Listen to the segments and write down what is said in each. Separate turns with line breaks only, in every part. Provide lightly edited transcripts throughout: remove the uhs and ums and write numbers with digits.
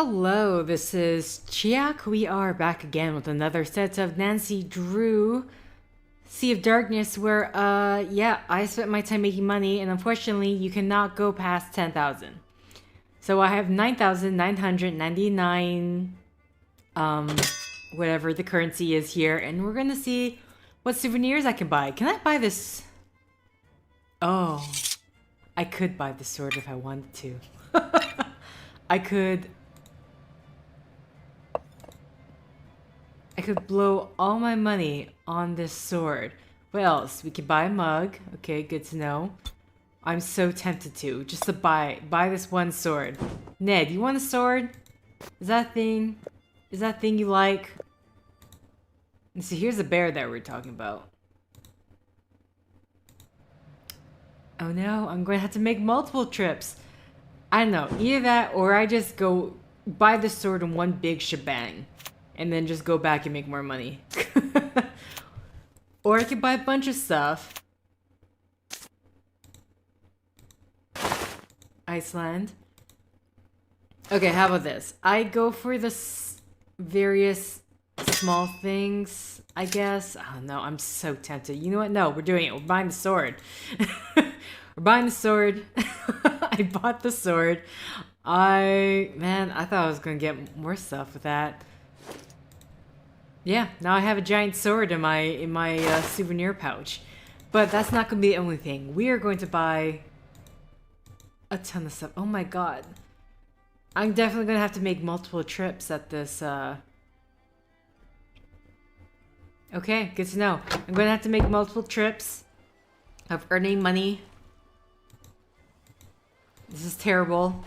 Hello, this is Chiak. We are back again with another set of Nancy Drew Sea of Darkness where, yeah, I spent my time making money and unfortunately you cannot go past 10,000. So I have 9,999, whatever the currency is here, and we're gonna see what souvenirs I can buy. Can I buy this? Oh, I could buy the sword if I wanted to. I could blow all my money on this sword. What else? We could buy a mug. Okay, good to know. I'm so tempted to. Just to buy this one sword. Ned, you want a sword? Is that a thing? Is that a thing you like? And so here's the bear that we're talking about. Oh no, I'm going to have to make multiple trips. I don't know. Either that or I just go buy the sword in one big shebang. And then just go back and make more money. Or I could buy a bunch of stuff. Iceland. Okay, how about this? I go for the various small things, I guess. I don't know, I'm so tempted. You know what? No, we're doing it. We're buying the sword. We're buying the sword. I bought the sword. Man, I thought I was gonna get more stuff with that. Yeah, now I have a giant sword in my souvenir pouch. But that's not going to be the only thing. We are going to buy a ton of stuff. Oh my god. I'm definitely going to have to make multiple trips at this, Okay, good to know. I'm going to have to make multiple trips of earning money. This is terrible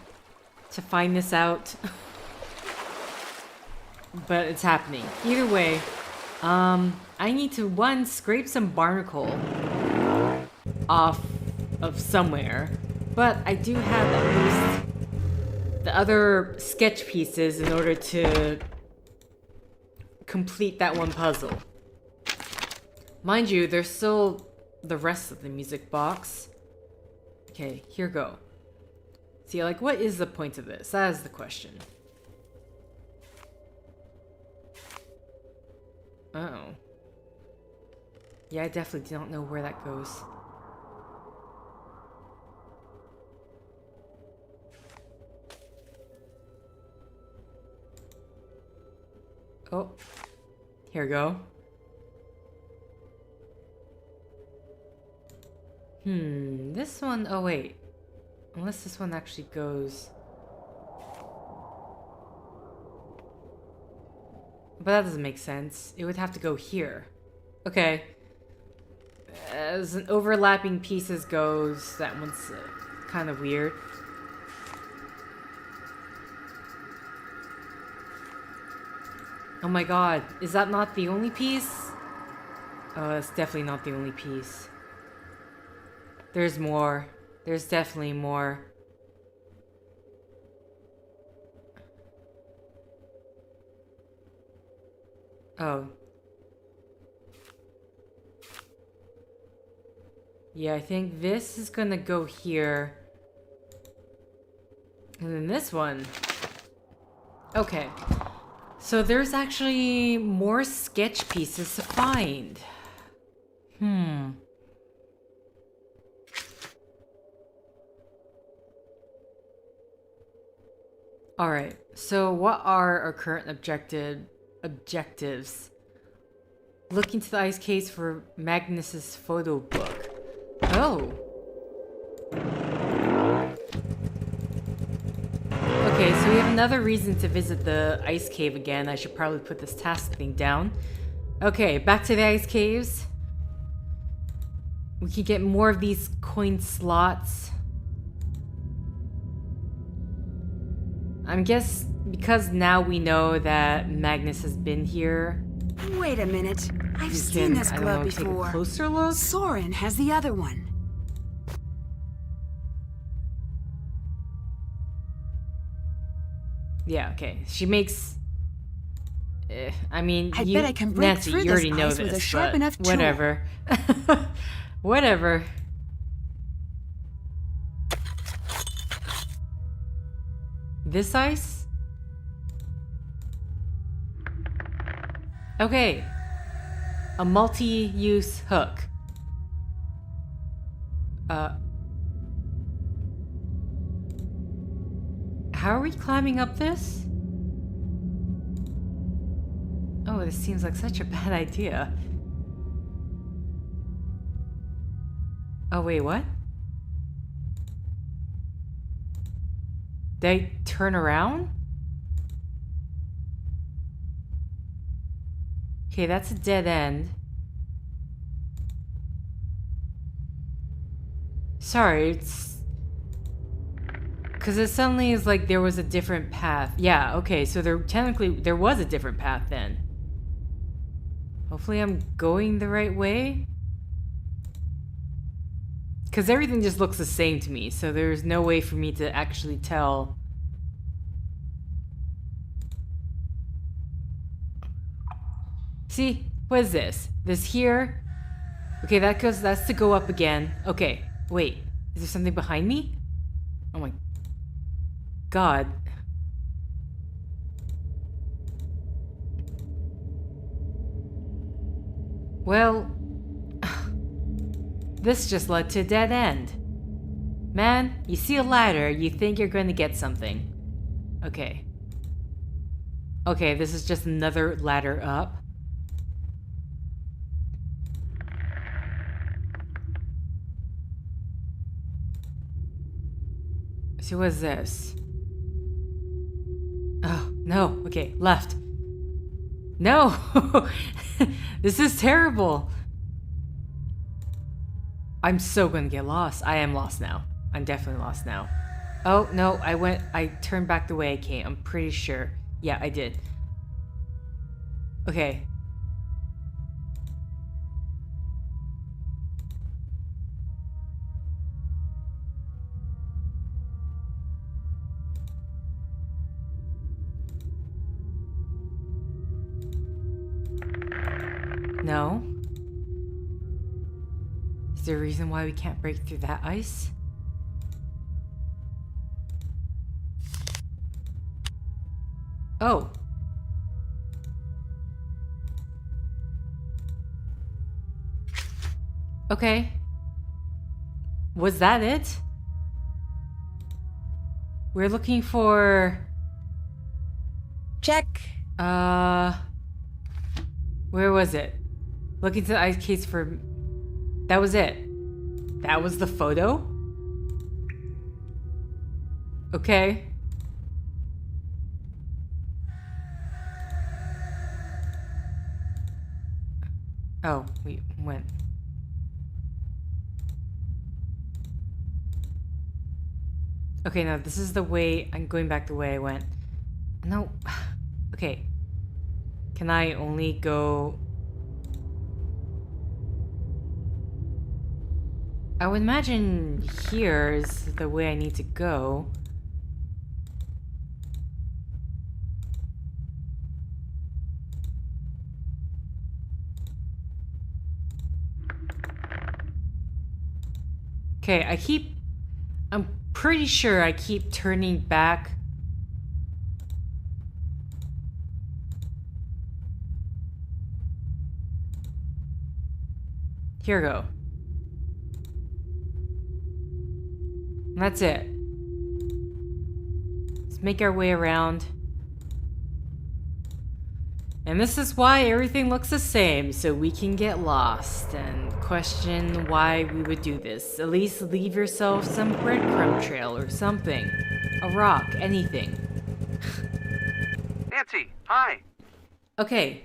to find this out. But it's happening. Either way, I need to, one, scrape some barnacle off of somewhere. But I do have at least the other sketch pieces in order to complete that one puzzle. Mind you, there's still the rest of the music box. Okay, here go. See, like, what is the point of this? That is the question. Uh-oh. Yeah, I definitely don't know where that goes. Oh. Here we go. This one... Oh, wait. Unless this one actually goes... But that doesn't make sense. It would have to go here. Okay. As an overlapping pieces goes, that one's kind of weird. Oh my god. Is that not the only piece? Oh, that's definitely not the only piece. There's more. There's definitely more. Oh. Yeah, I think this is gonna go here. And then this one. Okay. So there's actually more sketch pieces to find. Alright, so what are our current objectives? Look into the ice case for Magnus's photo book. Oh. Okay, so we have another reason to visit the ice cave again. I should probably put this task thing down. Okay, back to the ice caves. We can get more of these coin slots. I guess because now we know that Magnus has been here.
Wait a minute. I've seen this glove before.
Take a closer look.
Soren has the other one.
Yeah, okay. She makes... I mean,
I bet I can break
Nancy,
through
you already
this
know
ice with
this,
a sharp
but
enough tool.
whatever. Whatever. This ice? Okay. A multi-use hook. How are we climbing up this? Oh, this seems like such a bad idea. Oh, wait, what? Did I turn around? Okay, that's a dead end. Sorry, it's... Because it suddenly is like there was a different path. Yeah, okay, so there was a different path then. Hopefully I'm going the right way. Because everything just looks the same to me, so there's no way for me to actually tell. See? What is this? This here? Okay, that's to go up again. Okay, wait. Is there something behind me? Oh my God. Well, this just led to a dead end. Man, you see a ladder, you think you're going to get something. Okay. Okay, this is just another ladder up. So what's this? Oh, no. Okay, left. No! This is terrible. I'm so gonna get lost. I am lost now. I'm definitely lost now. Oh, no, I turned back the way I came. I'm pretty sure. Yeah, I did. Okay. No. Is there a reason why we can't break through that ice? Oh. Okay. Was that it? We're looking for...
Check.
Where was it? Looking to the ice case for... That was it. That was the photo? Okay. Oh, we went. Okay, no, this is the way... I'm going back the way I went. No. Okay. Can I only go... I would imagine here is the way I need to go. Okay, I'm pretty sure I keep turning back. Here we go. That's it. Let's make our way around. And this is why everything looks the same, so we can get lost and question why we would do this. At least leave yourself some breadcrumb trail or something. A rock, anything.
Nancy, hi.
Okay,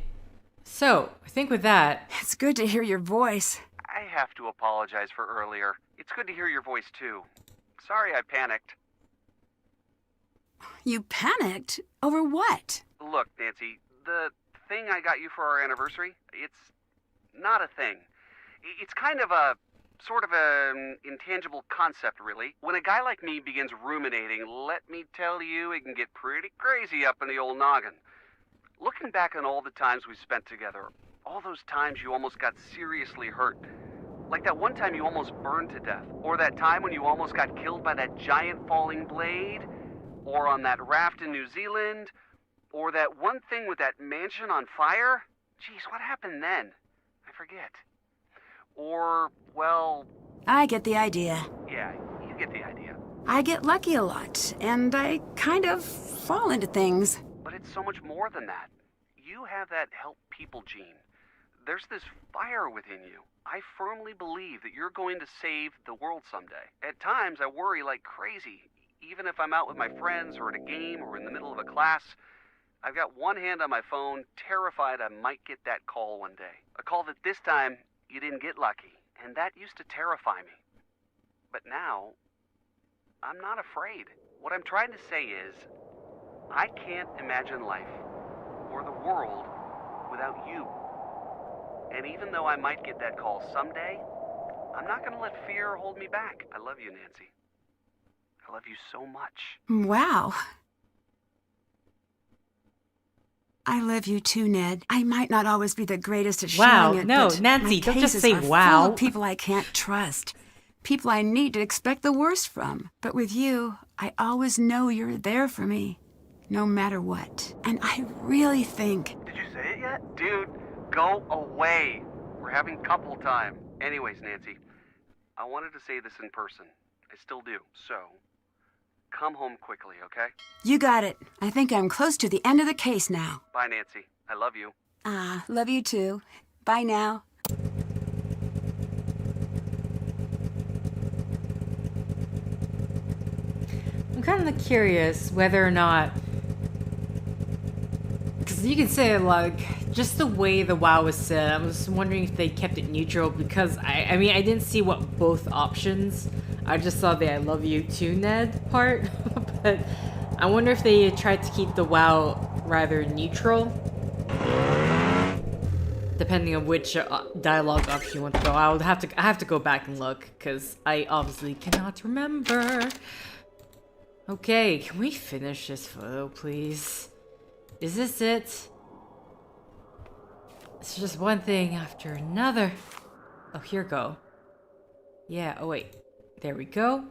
so I think with that...
It's good to hear your voice.
I have to apologize for earlier. It's good to hear your voice too. Sorry I panicked.
You panicked? Over what?
Look, Nancy, the thing I got you for our anniversary, it's not a thing. It's kind of a sort of an intangible concept, really. When a guy like me begins ruminating, let me tell you, it can get pretty crazy up in the old noggin. Looking back on all the times we spent together, all those times you almost got seriously hurt. Like that one time you almost burned to death, or that time when you almost got killed by that giant falling blade, or on that raft in New Zealand, or that one thing with that mansion on fire. Geez, what happened then? I forget. Or, well,
I get the idea.
yeah, you get the idea.
I get lucky a lot, and I kind of fall into things.
But it's so much more than that. You have that help people gene. There's this fire within you. I firmly believe that you're going to save the world someday. At times, I worry like crazy. Even if I'm out with my friends or at a game or in the middle of a class, I've got one hand on my phone, terrified I might get that call one day. A call that this time, you didn't get lucky. And that used to terrify me. But now, I'm not afraid. What I'm trying to say is, I can't imagine life or the world without you. And even though I might get that call someday, I'm not going to let fear hold me back. I love you, Nancy. I love you so much.
Wow. I love you too, Ned. I might not always be the greatest at
Wow,
showing it,
no,
but
Nancy,
my
don't just
cases
say
are
wow.
full of people I can't trust. People I need to expect the worst from. But with you, I always know you're there for me, no matter what. And I really think...
Did you say it yet? Dude, go away. We're having couple time. Anyways, Nancy, I wanted to say this in person. I still do. So, come home quickly, okay?
You got it. I think I'm close to the end of the case now.
Bye, Nancy. I love you.
Love you too. Bye now.
I'm kind of curious whether or not, because you can say like just the way the WoW was set. I was wondering if they kept it neutral because I mean I didn't see what both options. I just saw the "I love you too, Ned" part, but I wonder if they tried to keep the WoW rather neutral, depending on which dialogue option you want to go. I have to go back and look because I obviously cannot remember. Okay, can we finish this photo, please? Is this it? It's just one thing after another. Oh, here we go. Yeah, oh wait. There we go.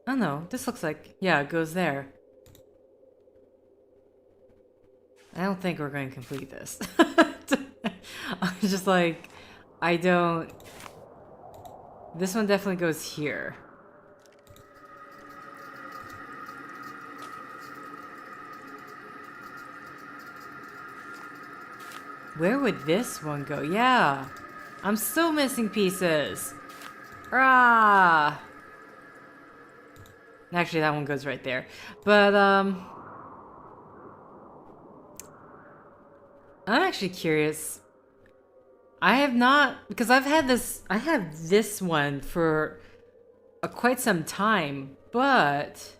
Oh no, this looks like, yeah, it goes there. I don't think we're going to complete this. I'm just like, I don't... This one definitely goes here. Where would this one go? Yeah. I'm still missing pieces. Ah. Actually, that one goes right there. But, I'm actually curious. I have not, because I had this one for quite some time, but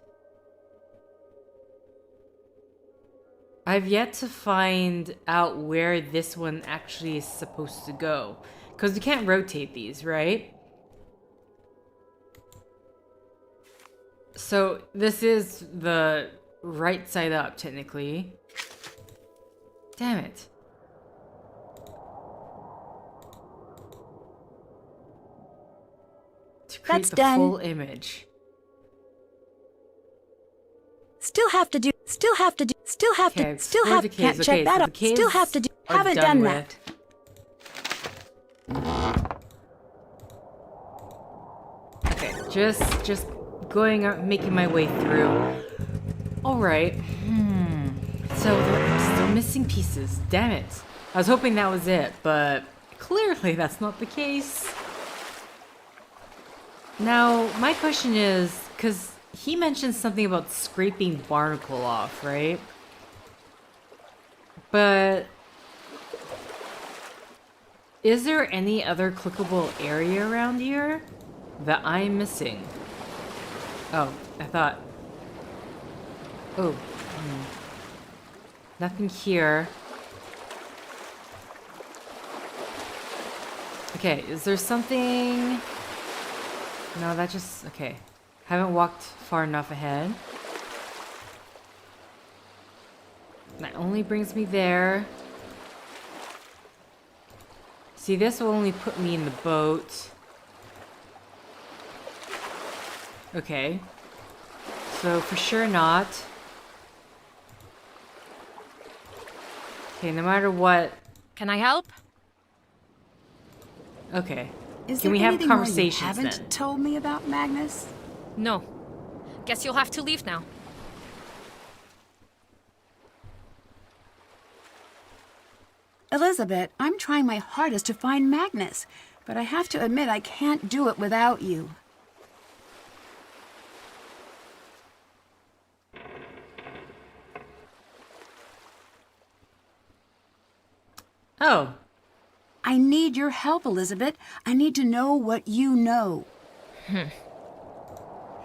I've yet to find out where this one actually is supposed to go. Because you can't rotate these, right? So this is the right side up, technically. Damn it. To create
That's
the
done.
full image.
Still have to do,
Okay, explore the caves.
can't
Okay,
check that
so
up.
the caves
Still have to do,
are
haven't
done
done
with.
that.
Okay, just going out, making my way through. All right. So they're still missing pieces. Damn it. I was hoping that was it, but clearly that's not the case. Now, my question is, because he mentioned something about scraping barnacle off, right? But is there any other clickable area around here that I'm missing? Oh, I thought... Oh. Nothing here. Okay, is there something... No, that just... Okay. Haven't walked far enough ahead. That only brings me there. See, this will only put me in the boat. Okay. So, for sure not. Okay, no matter what.
Can I help?
Okay.
Is
Can
there
we have
anything more you
conversations
haven't
then?
told me about Magnus?
No. Guess you'll have to leave now.
Elizabeth, I'm trying my hardest to find Magnus, but I have to admit I can't do it without you.
Oh.
I need your help, Elizabeth. I need to know what you know.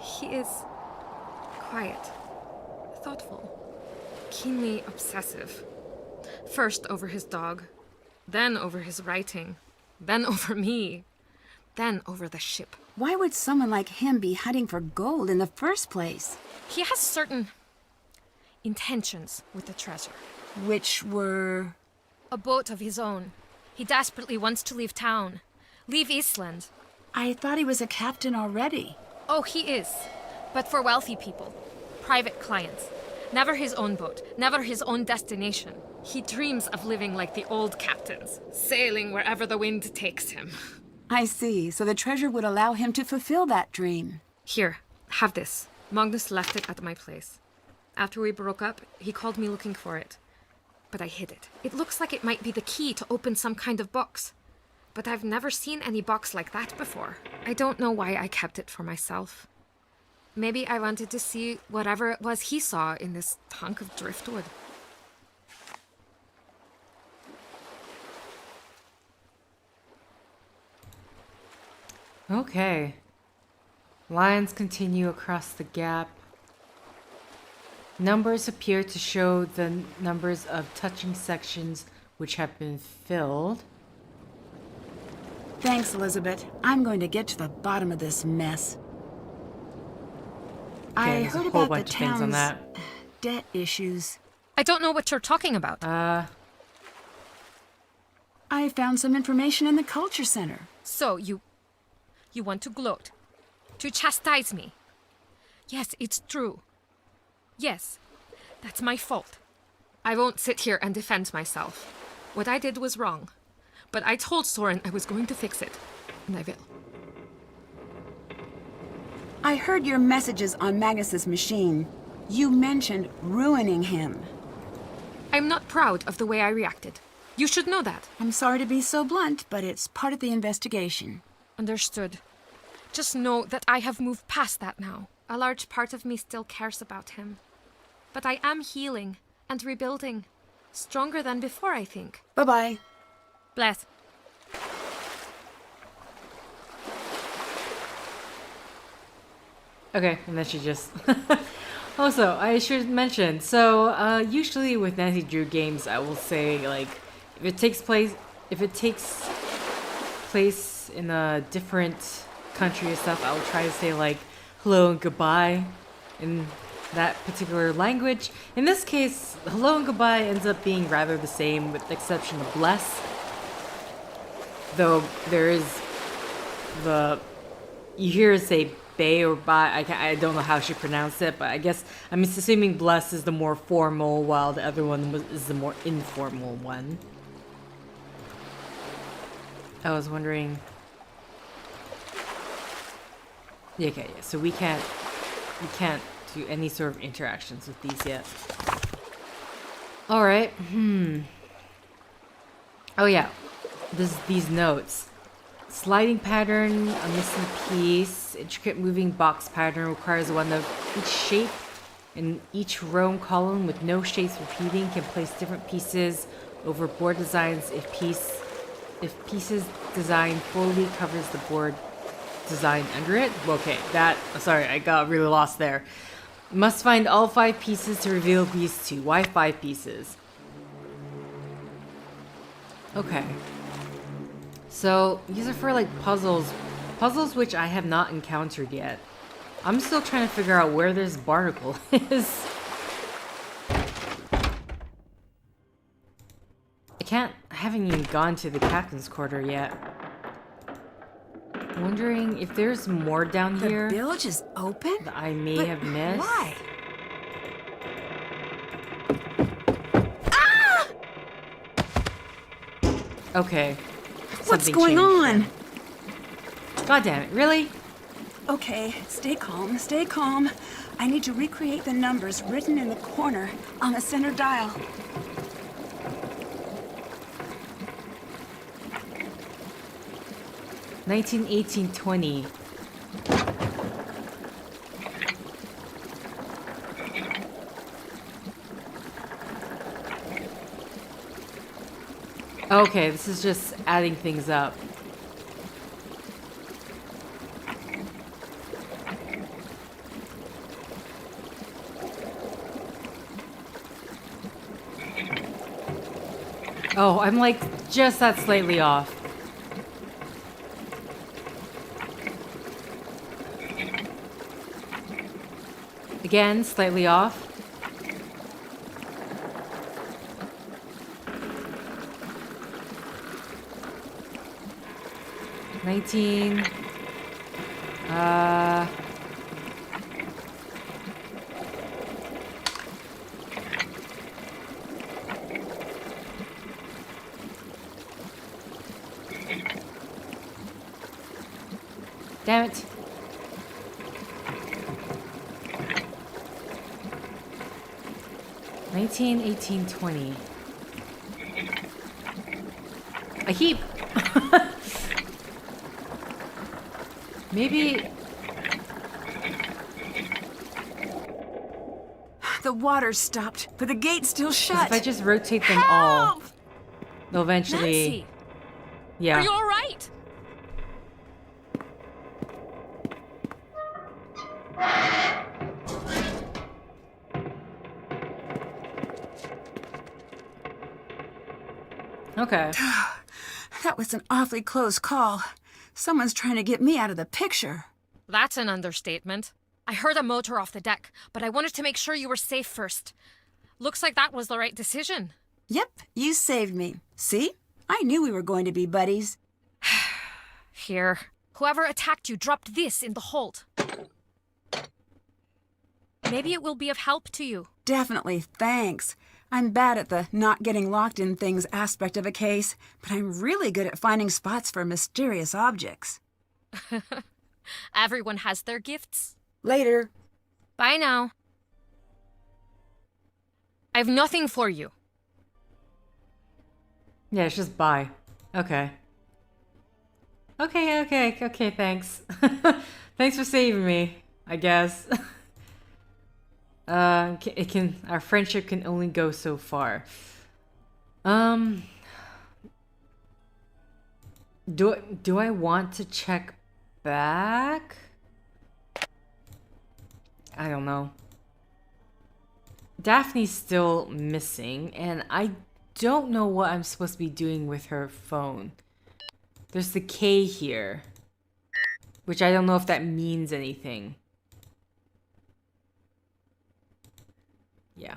He is quiet, thoughtful, keenly obsessive. First over his dog, then over his writing, then over me, then over the ship.
Why would someone like him be hunting for gold in the first place?
He has certain intentions with the treasure.
Which were...
A boat of his own. He desperately wants to leave town. Leave Iceland.
I thought he was a captain already.
Oh, he is. But for wealthy people. Private clients. Never his own boat. Never his own destination. He dreams of living like the old captains. Sailing wherever the wind takes him.
I see. So the treasure would allow him to fulfill that dream.
Here, have this. Magnus left it at my place. After we broke up, he called me looking for it. But I hid it. It looks like it might be the key to open some kind of box. But I've never seen any box like that before. I don't know why I kept it for myself. Maybe I wanted to see whatever it was he saw in this hunk of driftwood.
Okay. Lines continue across the gap. Numbers appear to show the numbers of touching sections which have been filled.
Thanks, Elizabeth. I'm going to get to the bottom of this mess.
Okay,
I
there's a
heard
whole
about the
bunch of things on
town's
that.
debt issues.
I don't know what you're talking about.
I found some information in the culture center.
So, you want to gloat? To chastise me? Yes, it's true. Yes, that's my fault. I won't sit here and defend myself. What I did was wrong. But I told Soren I was going to fix it. And I will.
I heard your messages on Magnus's machine. You mentioned ruining him.
I'm not proud of the way I reacted. You should know that.
I'm sorry to be so blunt, but it's part of the investigation.
Understood. Just know that I have moved past that now. A large part of me still cares about him. But I am healing and rebuilding. Stronger than before, I think.
Bye-bye.
Bless.
Okay, and then she just... Also, I should mention, so usually with Nancy Drew games, I will say, like, if it takes place in a different country or stuff, I will try to say, like, hello and goodbye in that particular language. In this case, hello and goodbye ends up being rather the same, with the exception of bless. Though there is you hear it say bay or bye. I don't know how she pronounced it, but I guess I'm assuming bless is the more formal, while the other one is the more informal one. I was wondering. Yeah, okay, yeah, so we can't do any sort of interactions with these yet. All right. Oh yeah, these notes. Sliding pattern, a missing piece, intricate moving box pattern requires one of each shape in each row and column with no shapes repeating, can place different pieces over board designs if pieces design fully covers the board design under it. Okay, sorry, I got really lost there. Must find all 5 pieces to reveal these 2. Why 5 pieces? Okay. So, these are for, like, puzzles. Puzzles which I have not encountered yet. I'm still trying to figure out where this barnacle is. I haven't even gone to the captain's quarter yet. Wondering if there's more down here
The bilge is open?
that I may have missed.
Why?
Okay.
What's
Something
going
changed
on?
then. God damn it, really?
Okay, stay calm, stay calm. I need to recreate the numbers written in the corner on the center dial.
Nineteen, 18, 20. Okay, this is just adding things up. Oh, I'm like just that slightly off. Again, slightly off. $19. Damn it. $19, 18, 20. I keep... Maybe...
The water stopped, but the gate's still shut.
If I just rotate them all, they'll eventually...
Nancy,
Yeah.
are you all right?
Okay.
That was an awfully close call. Someone's trying to get me out of the picture.
That's an understatement. I heard a motor off the deck, but I wanted to make sure you were safe first. Looks like that was the right decision.
Yep, you saved me. See? I knew we were going to be buddies.
Here. Whoever attacked you dropped this in the hold. Maybe it will be of help to you.
Definitely, thanks. I'm bad at the not getting locked in things aspect of a case, but I'm really good at finding spots for mysterious objects.
Everyone has their gifts.
Later.
Bye now. I've nothing for you.
Yeah, it's just bye. Okay. Okay, thanks. Thanks for saving me, I guess. Our friendship can only go so far. Do I want to check back? I don't know. Daphne's still missing, and I don't know what I'm supposed to be doing with her phone. There's the K here, which I don't know if that means anything. Yeah.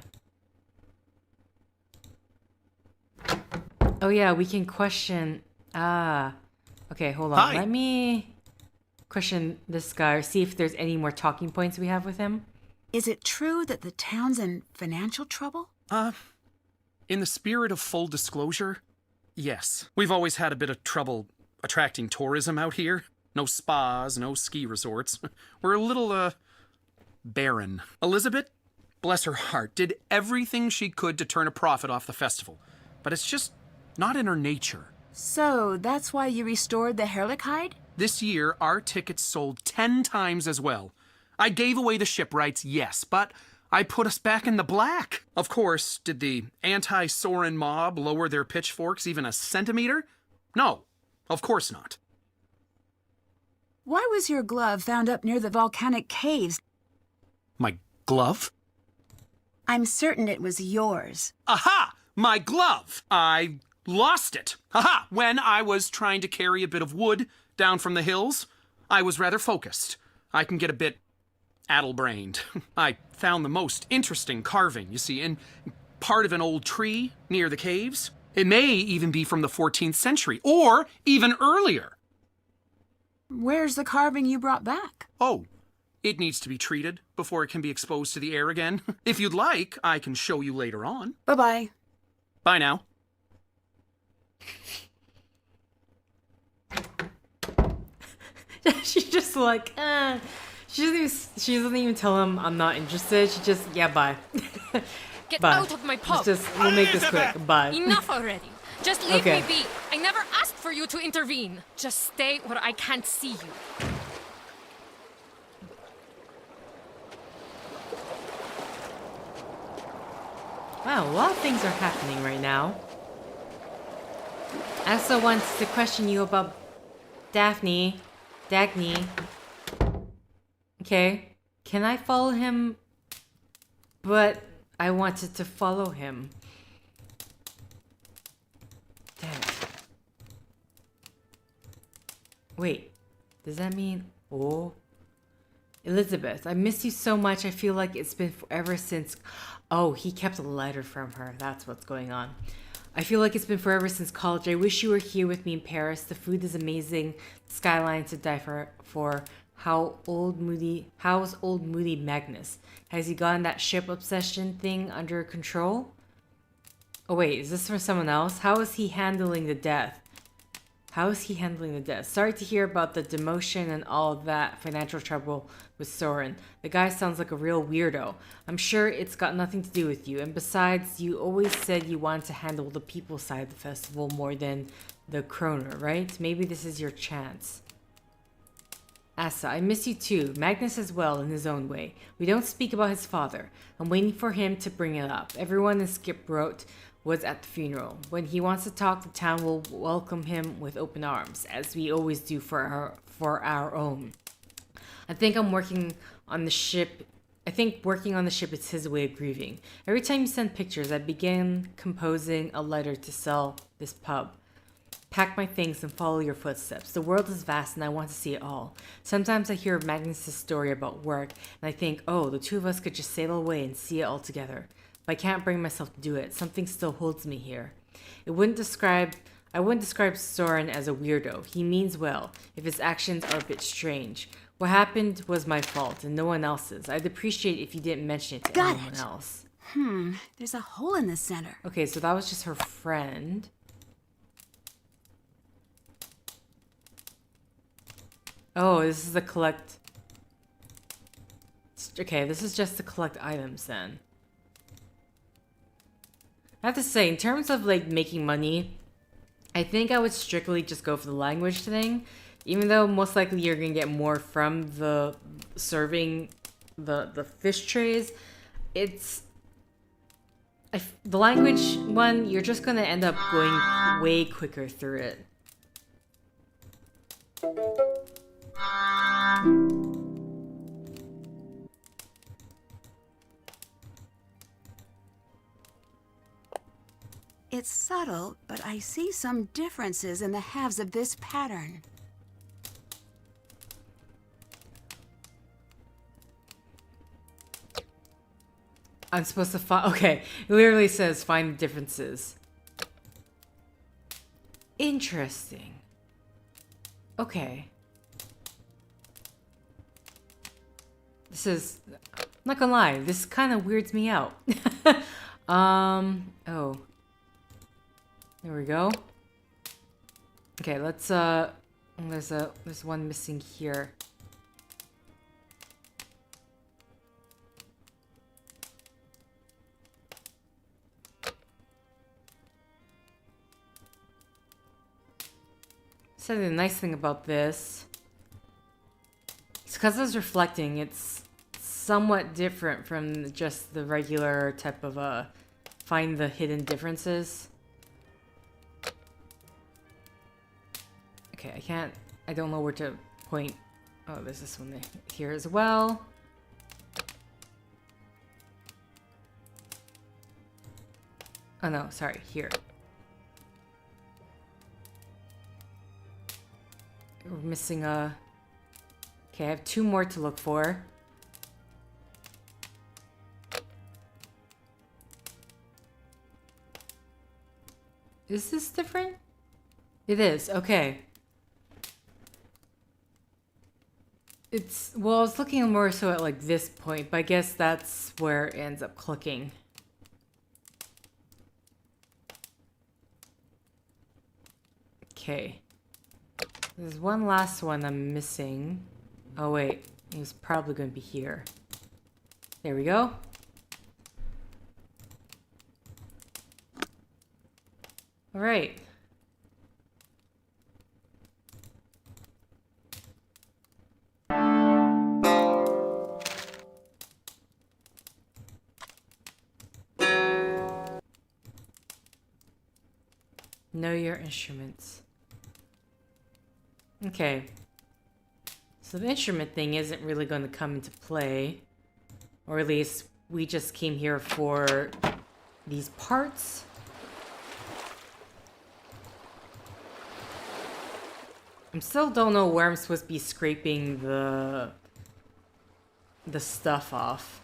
Oh yeah, we can question... Okay, hold on.
Hi.
Let me question this guy or see if there's any more talking points we have with him.
Is it true that the town's in financial trouble?
In the spirit of full disclosure, yes. We've always had a bit of trouble attracting tourism out here. No spas, no ski resorts. We're a little, barren. Elizabeth, bless her heart, did everything she could to turn a profit off the festival. But it's just not in her nature.
So, that's why you restored the Heerlijkheid?
This year, our tickets sold 10 times as well. I gave away the ship rights, yes, but I put us back in the black. Of course, did the anti-Soren mob lower their pitchforks even a centimeter? No, of course not.
Why was your glove found up near the volcanic caves?
My glove?
I'm certain it was yours.
Aha! My glove! I lost it. Aha! When I was trying to carry a bit of wood down from the hills, I was rather focused. I can get a bit addle-brained. I found the most interesting carving, you see, in part of an old tree near the caves. It may even be from the 14th century, or even earlier.
Where's the carving you brought back?
Oh, it needs to be treated before it can be exposed to the air again. If you'd like, I can show you later on.
Bye-bye.
Bye now.
She's just like, she doesn't even tell him I'm not interested. She just, yeah, bye.
Get
Bye.
out of my pub!
We'll make this quick. Bye.
Enough already! Just leave
Okay.
me be! I never asked for you to intervene! Just stay where I can't see you.
Wow, a lot of things are happening right now. I also want to question you about Dagny. Okay, can I follow him? But I wanted to follow him. Damn it. Wait, does that mean... Oh. Elizabeth, I miss you so much. I feel like it's been forever since... Oh, he kept a letter from her. That's what's going on. I feel like it's been forever since college. I wish you were here with me in Paris. The food is amazing. Skyline to die for. How's old Moody Magnus? Has he gotten that ship obsession thing under control? Oh wait, is this for someone else? How is he handling the death? Sorry to hear about the demotion and all of that financial trouble with Soren. The guy sounds like a real weirdo. I'm sure it's got nothing to do with you. And besides, you always said you wanted to handle the people side of the festival more than the kroner, right? Maybe this is your chance. Asa, I miss you too. Magnus as well in his own way. We don't speak about his father. I'm waiting for him to bring it up. Everyone in Skip wrote was at the funeral. When he wants to talk, the town will welcome him with open arms, as we always do for our own. I think working on the ship is his way of grieving. Every time you send pictures, I begin composing a letter to sell this pub. Pack my things and follow your footsteps. The world is vast and I want to see it all. Sometimes I hear Magnus' story about work and I think, oh, the two of us could just sail away and see it all together. But I can't bring myself to do it. Something still holds me here. I wouldn't describe Soren as a weirdo. He means well, if his actions are a bit strange. What happened was my fault and no one else's. I'd appreciate if you didn't mention it to anyone else.
There's a hole in the center.
Okay, so that was just her friend. Oh, this is the collect... Okay, this is just to collect items then. I have to say, in terms of like making money, I think I would strictly just go for the language thing. Even though most likely you're gonna get more from the serving the fish trays, it's... the language one, you're just gonna end up going way quicker through it.
It's subtle, but I see some differences in the halves of this pattern.
I'm supposed to find... Okay, it literally says find differences. Interesting. Okay. This is... I'm not gonna lie, this kind of weirds me out. Oh. There we go. Okay, let's, there's one missing here. So the nice thing about this, it's because it's reflecting, it's somewhat different from just the regular type of, find the hidden differences. Okay, I don't know where to point. Oh, there's this one here as well. Oh no, sorry, here. We're missing a... Okay, I have two more to look for. Is this different? It is, okay. It's, well, I was looking more so at like this point, but I guess that's where it ends up clicking. Okay. There's one last one I'm missing. Oh wait, it was probably going to be here. There we go. All right. Know your instruments. Okay. So the instrument thing isn't really going to come into play. Or at least we just came here for these parts. I still don't know where I'm supposed to be scraping the stuff off.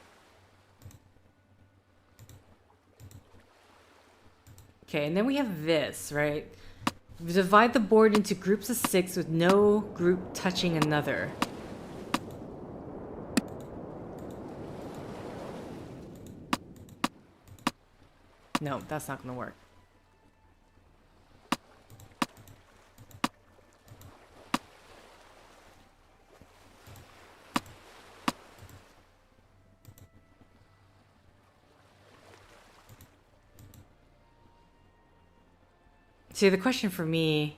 Okay, and then we have this, right? We divide the board into groups of 6 with no group touching another. No, that's not gonna work. See, the question for me...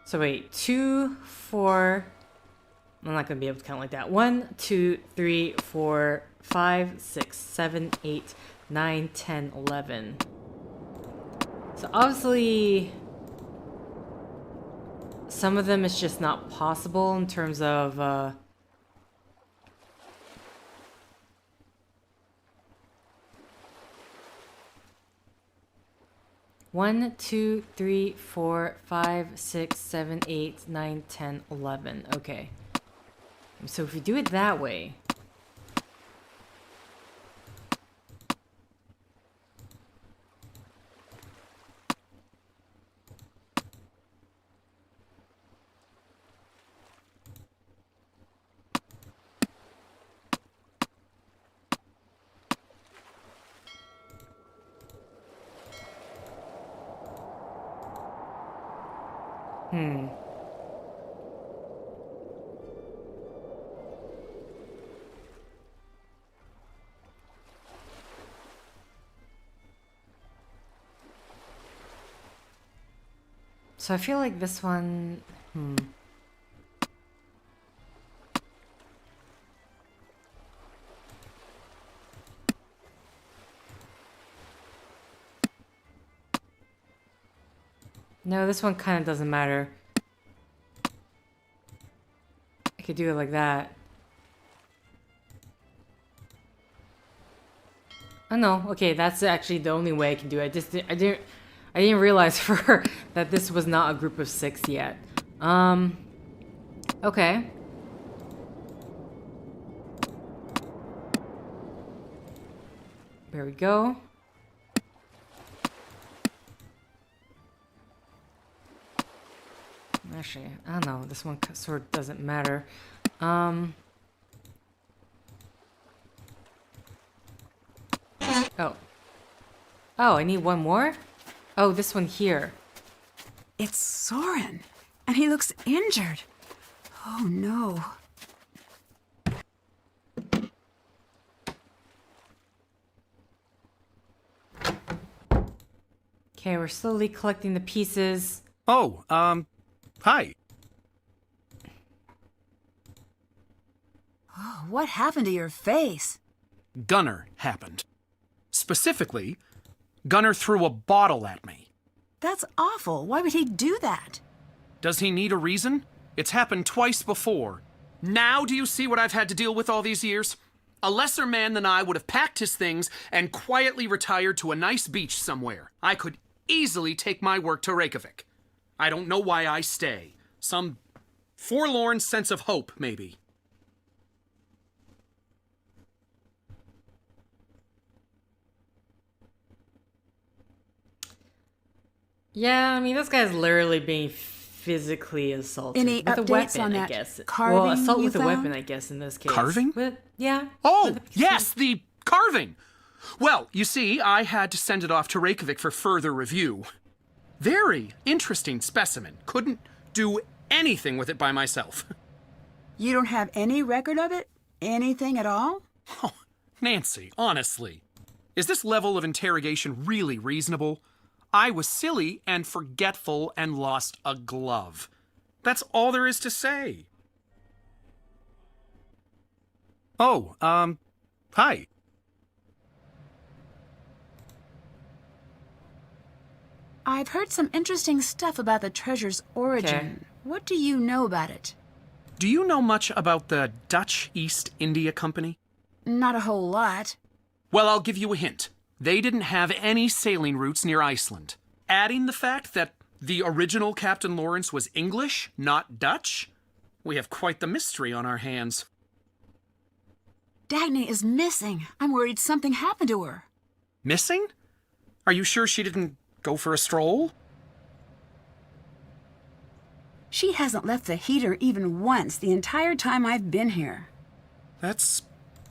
So wait, 2, 4... I'm not going to be able to count like that. 1, 2, 3, 4, 5, 6, 7, 8, 9, 10, 11. So obviously... some of them is just not possible in terms of... 1, 2, 3, 4, 5, 6, 7, 8, 9, 10, 11. Okay. So if we do it that way... So I feel like this one... No, this one kind of doesn't matter. I could do it like that. Oh no, okay, that's actually the only way I can do it. I didn't realize for that this was not a group of 6 yet. Okay. There we go. Actually, I don't know. This one sort of doesn't matter. Oh. Oh, I need one more? Oh, this one here.
It's Soren, and he looks injured. Oh no.
Okay, we're slowly collecting the pieces.
Oh, hi.
Oh, what happened to your face?
Gunnar happened. Specifically, Gunnar threw a bottle at me.
That's awful. Why would he do that?
Does he need a reason? It's happened twice before. Now do you see what I've had to deal with all these years? A lesser man than I would have packed his things and quietly retired to a nice beach somewhere. I could easily take my work to Reykjavik. I don't know why I stay. Some forlorn sense of hope, maybe.
Yeah, I mean, this guy's literally being physically assaulted.
Any
with a
updates
weapon,
on
I
that
guess.
carving
Well, assault
you
with a weapon,
found?
I guess, in this case.
Carving?
But, yeah.
Oh,
with a piece of-
yes, the carving. Well, you see, I had to send it off to Reykjavik for further review. Very interesting specimen. Couldn't do anything with it by myself.
You don't have any record of it? Anything at all?
Oh, Nancy, honestly. Is this level of interrogation really reasonable? I was silly and forgetful and lost a glove. That's all there is to say. Oh, hi.
I've heard some interesting stuff about the treasure's origin. What do you know about it?
Do you know much about the Dutch East India Company?
Not a whole lot.
Well, I'll give you a hint. They didn't have any sailing routes near Iceland. Adding the fact that the original Captain Lawrence was English, not Dutch, we have quite the mystery on our hands.
Dagny is missing. I'm worried something happened to her.
Missing? Are you sure she didn't go for a stroll?
She hasn't left the heater even once the entire time I've been here.
That's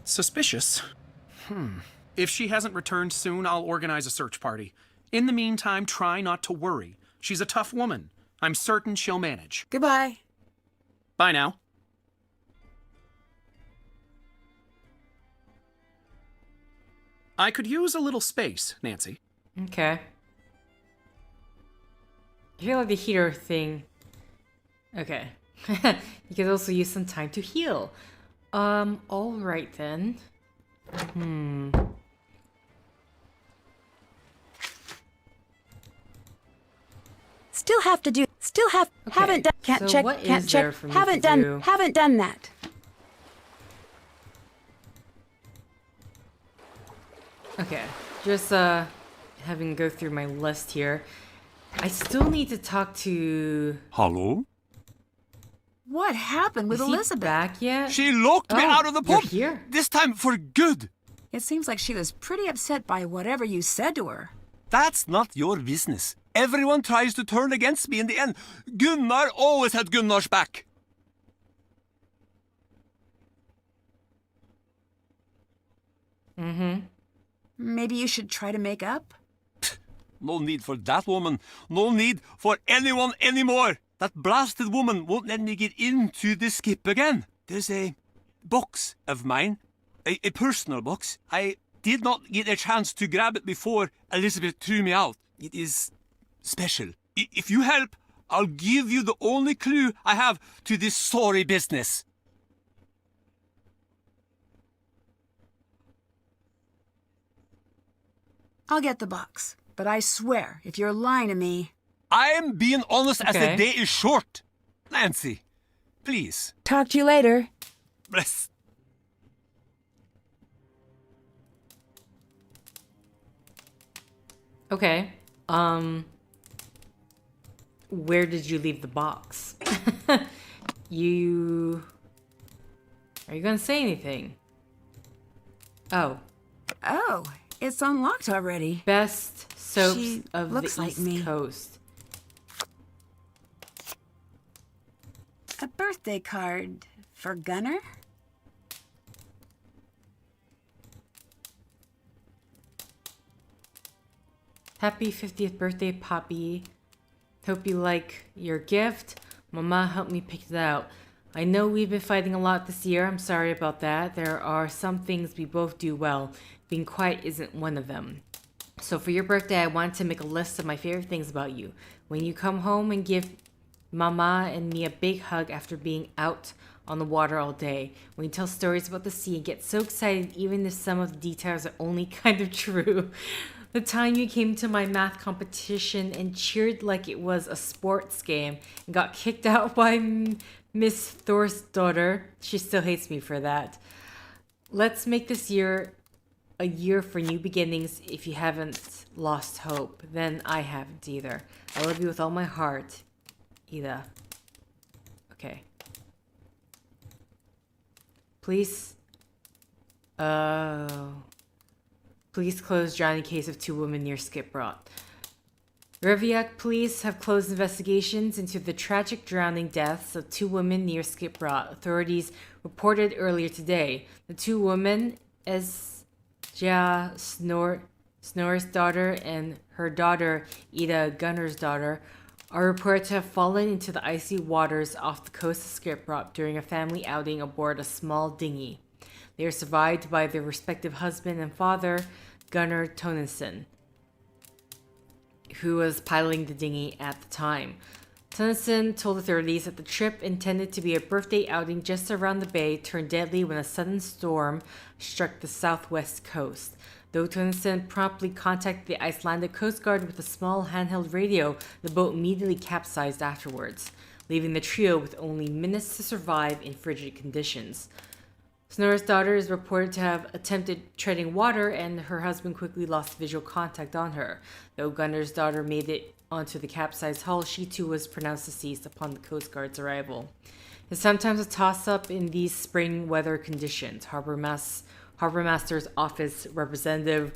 suspicious. If she hasn't returned soon, I'll organize a search party. In the meantime, try not to worry. She's a tough woman. I'm certain she'll manage.
Goodbye.
Bye now. I could use a little space, Nancy.
Okay. I feel like the heater thing... Okay. You could also use some time to heal. Alright then.
Haven't done, can't
so
check,
what
can't
is
check,
there for me
haven't
to
done,
do?
haven't done that.
Okay. Just, having go through my list here. I still need to talk to...
Hello?
What happened with
Is he
Elizabeth?
back yet?
She locked me
Oh,
out of the
you're
pub!
here?
This time for good!
It seems like she was pretty upset by whatever you said to her.
That's not your business. Everyone tries to turn against me in the end. Gunnar always had Gunnar's back.
Maybe you should try to make up?
No need for that woman. No need for anyone anymore. That blasted woman won't let me get into the skip again. There's a box of mine, a personal box. I did not get a chance to grab it before Elizabeth threw me out. It is special. If you help, I'll give you the only clue I have to this sorry business.
I'll get the box. But I swear, if you're lying to me...
I'm being honest as
Okay.
the day is short. Nancy, please.
Talk to you later.
Bless.
Okay. Where did you leave the box? you... Are you gonna say anything? Oh.
Oh, it's unlocked already.
Best soaps
She
of the
looks like
East
me.
Coast.
A birthday card for Gunnar?
Happy 50th birthday, Poppy. Hope you like your gift. Mama helped me pick it out. I know we've been fighting a lot this year. I'm sorry about that. There are some things we both do well. Being quiet isn't one of them. So for your birthday, I want to make a list of my favorite things about you. When you come home and give Mama and me a big hug after being out on the water all day. When you tell stories about the sea and get so excited even if some of the details are only kind of true. The time you came to my math competition and cheered like it was a sports game and got kicked out by Miss Thor's daughter. She still hates me for that. Let's make this year a year for new beginnings. If you haven't lost hope, then I haven't either. I love you with all my heart, Ida. Okay. Please. Oh. Please close Johnny case of two women near Skip Rot. Reviak police have closed investigations into the tragic drowning deaths of 2 women near Skipbrot. Authorities reported earlier today. The 2 women, Snorri's daughter, and her daughter, Ida, Gunnar's daughter, are reported to have fallen into the icy waters off the coast of Skipbrot during a family outing aboard a small dinghy. They are survived by their respective husband and father, Gunnar Tonneson, who was piloting the dinghy at the time. Tonneson told authorities that the trip, intended to be a birthday outing just around the bay, turned deadly when a sudden storm struck the southwest coast. Though Tonneson promptly contacted the Icelandic Coast Guard with a small handheld radio, the boat immediately capsized afterwards, leaving the trio with only minutes to survive in frigid conditions. Snorri's daughter is reported to have attempted treading water, and her husband quickly lost visual contact on her. Though Gunnar's daughter made it onto the capsized hull, she too was pronounced deceased upon the Coast Guard's arrival. It's sometimes a toss-up in these spring weather conditions. Harbor Master's Office Representative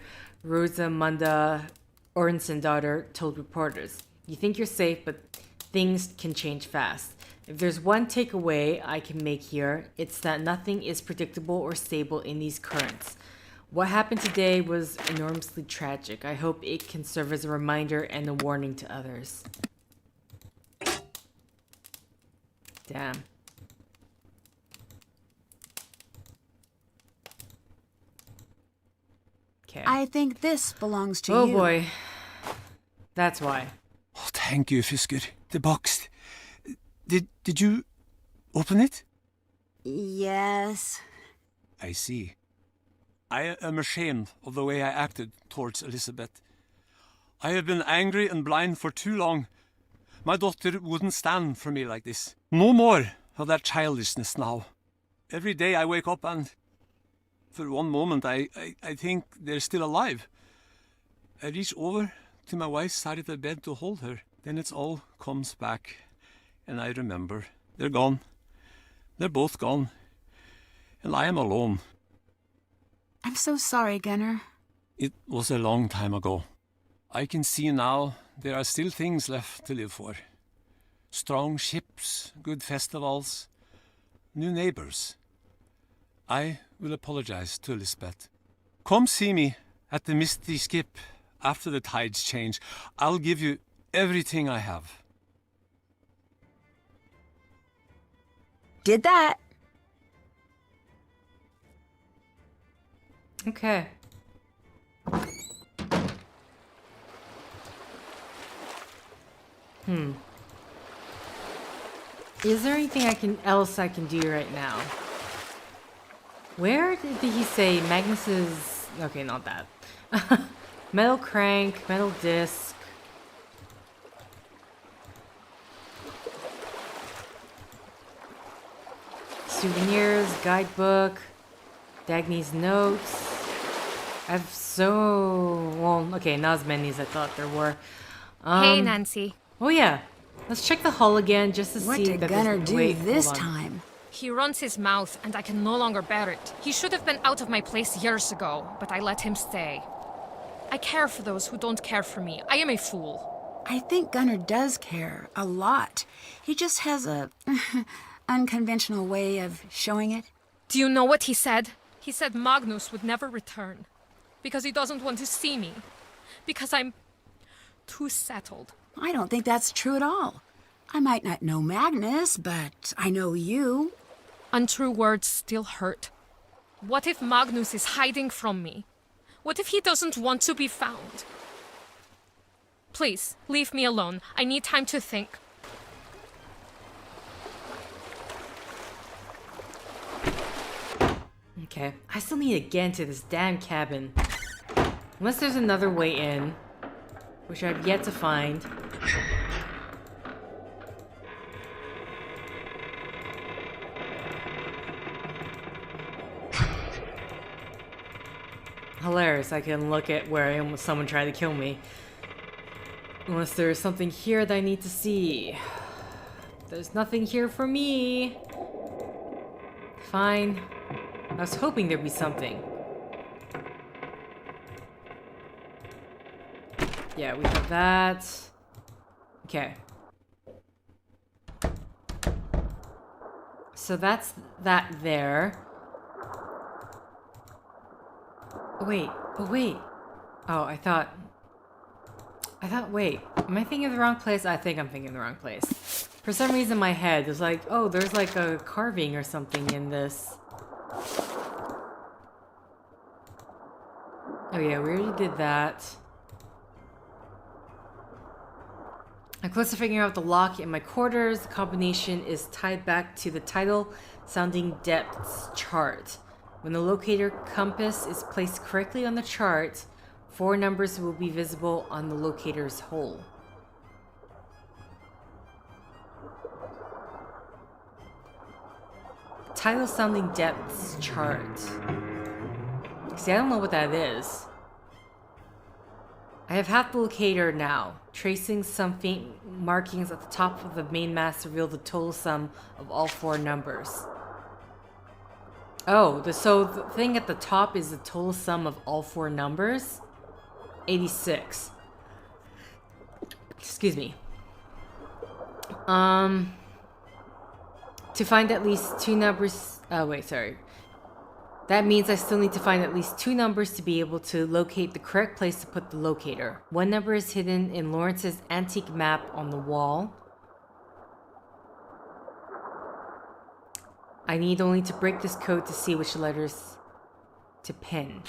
Rosamunda Ornsson daughter told reporters, "You think you're safe, but things can change fast. If there's one takeaway I can make here, it's that nothing is predictable or stable in these currents. What happened today was enormously tragic. I hope it can serve as a reminder and a warning to others." Damn. Okay.
I think this belongs to you.
Oh boy. That's why.
Oh, thank you, Fisker. The box. Did you open it?
Yes.
I see. I am ashamed of the way I acted towards Elizabeth. I have been angry and blind for too long. My daughter wouldn't stand for me like this. No more of that childishness now. Every day I wake up and, for one moment, I think they're still alive. I reach over to my wife's side of the bed to hold her. Then it all comes back, and I remember. They're gone. They're both gone. And I am alone.
I'm so sorry, Gunnar.
It was a long time ago. I can see now there are still things left to live for. Strong ships, good festivals, new neighbors. I will apologize to Elizabeth. Come see me at the Misty Skip after the tides change. I'll give you everything I have.
Did that.
Okay. Is there anything else I can do right now? Where did he say Magnus's... Okay, not that. Metal crank, metal disc. Souvenirs, guidebook, Dagny's notes. Well, okay, not as many as I thought there were.
Hey, Nancy.
Oh yeah, let's check the hull again just to
What
see
did
that
Gunnar
there's...
do
Wait,
this
hold on.
time?
He runs his mouth, and I can no longer bear it. He should have been out of my place years ago, but I let him stay. I care for those who don't care for me. I am a fool.
I think Gunnar does care a lot. He just has a unconventional way of showing it.
Do you know what he said? He said Magnus would never return. Because he doesn't want to see me. Because I'm too settled.
I don't think that's true at all. I might not know Magnus, but I know you.
Untrue words still hurt. What if Magnus is hiding from me? What if he doesn't want to be found? Please, leave me alone. I need time to think.
Okay, I still need to get into this damn cabin. Unless there's another way in, which I've yet to find. Hilarious, I can look at where someone tried to kill me. Unless there's something here that I need to see. There's nothing here for me. Fine. I was hoping there'd be something. Yeah, we have that. Okay. So that's that there. Oh, wait. Oh, wait. Oh, I thought, wait. Am I thinking of the wrong place? I think I'm thinking of the wrong place. For some reason, my head is like, oh, there's like a carving or something in this. Oh, yeah, we already did that. I'm close to figuring out the lock in my quarters. The combination is tied back to the tidal sounding depths chart. When the locator compass is placed correctly on the chart, 4 numbers will be visible on the locator's hole. Tidal sounding depths chart. See, I don't know what that is. I have half the locator now. Tracing some faint markings at the top of the main mast reveal the total sum of all 4 numbers. Oh, so the thing at the top is the total sum of all 4 numbers? 86. Excuse me. To find at least 2 numbers... Oh, wait, sorry. That means I still need to find at least 2 numbers to be able to locate the correct place to put the locator. 1 number is hidden in Lawrence's antique map on the wall. I need only to break this code to see which letters to pin.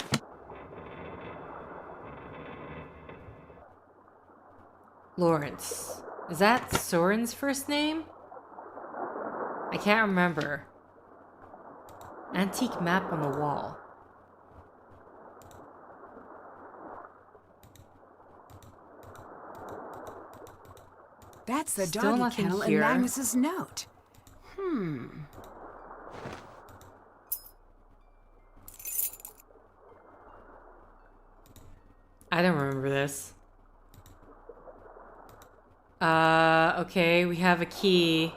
Lawrence. Is that Soren's first name? I can't remember. Antique map on the wall.
That's the
Still
doggy
nothing
kennel in
here.
Magnus's note.
I don't remember this. Okay, we have a key.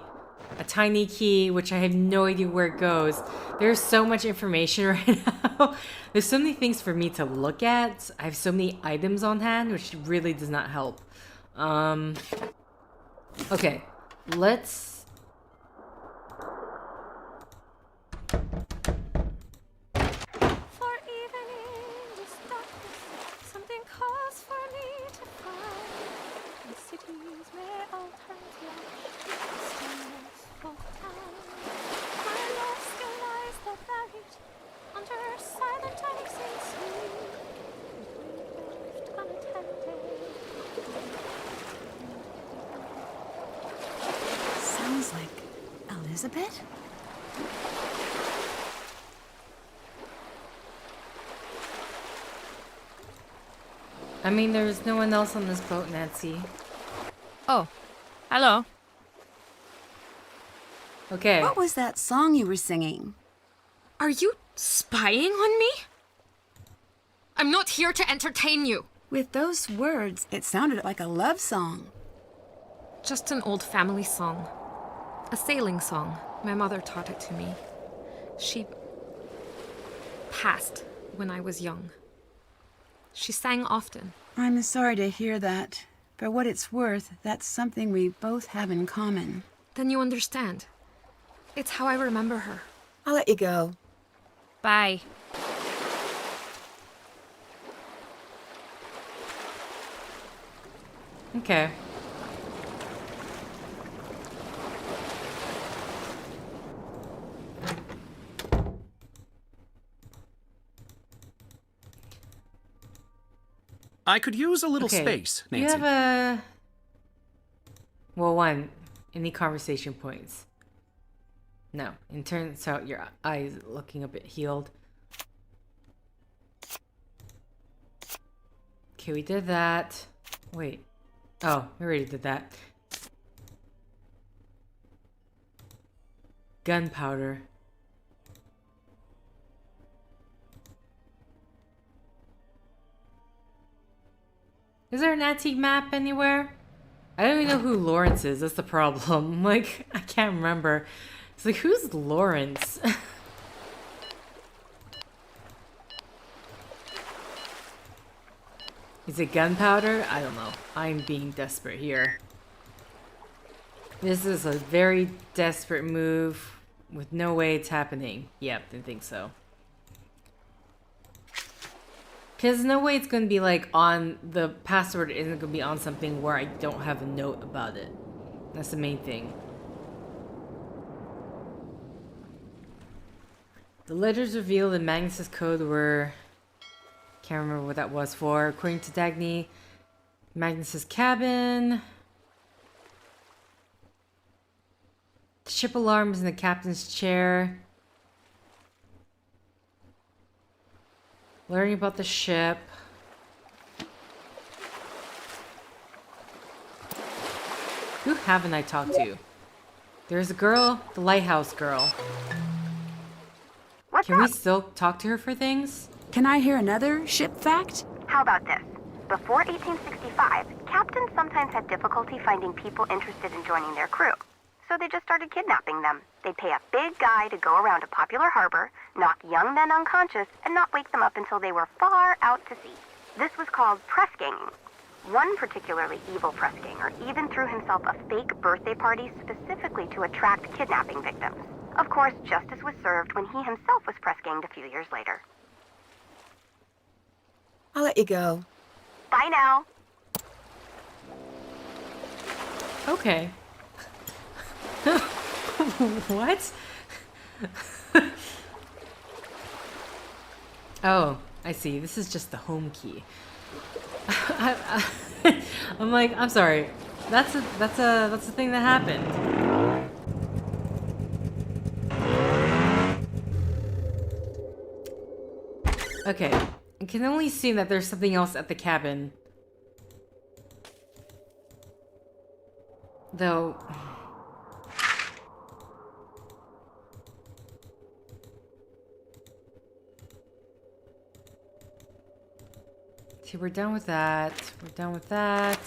A tiny key, which I have no idea where it goes. There's so much information right now. There's so many things for me to look at. I have so many items on hand, which really does not help. Okay, let's...
For even in this darkness, something calls for me to find. And cities may all turn to ash, stillness for time. My love still lies there buried under silent exit sleep. Left unattended.
Sounds like Elizabeth?
I mean, there's no one else on this boat, Nancy.
Oh, hello.
Okay.
What was that song you were singing?
Are you spying on me? I'm not here to entertain you.
With those words, it sounded like a love song.
Just an old family song. A sailing song. My mother taught it to me. She passed when I was young. She sang often.
I'm sorry to hear that. For what it's worth, that's something we both have in common.
Then you understand. It's how I remember her.
I'll let you go.
Bye.
Okay.
I could use a little
Okay.
space,
You
Nancy.
have a... Well, one. Any conversation points? No. It turns out your eyes looking a bit healed. Okay, we did that. Wait. Oh, we already did that. Gunpowder. Is there an antique map anywhere? I don't even know who Lawrence is. That's the problem. Like, I can't remember. It's like, who's Lawrence? Is it gunpowder? I don't know. I'm being desperate here. This is a very desperate move with no way it's happening. Yep, didn't think so. Because no way it's going to be like on the password isn't going to be on something where I don't have a note about it. That's the main thing. The letters revealed in Magnus's code were... Can't remember what that was for. According to Dagny, Magnus's cabin. The ship alarm is in the captain's chair. Learning about the ship. Who haven't I talked to? There's a girl, the lighthouse girl.
What's
Can we
up?
still talk to her for things?
Can I hear another ship fact?
How about this? Before 1865, captains sometimes had difficulty finding people interested in joining their crew. So they just started kidnapping them. They'd pay a big guy to go around a popular harbor, knock young men unconscious, and not wake them up until they were far out to sea. This was called press ganging. One particularly evil press ganger even threw himself a fake birthday party specifically to attract kidnapping victims. Of course, justice was served when he himself was press ganged a few years later.
I'll let you go.
Bye now.
Okay. What? Oh, I see. This is just the home key. I'm like, I'm sorry. That's a thing that happened. Okay. I can only assume that there's something else at the cabin. Though... See, we're done with that. We're done with that.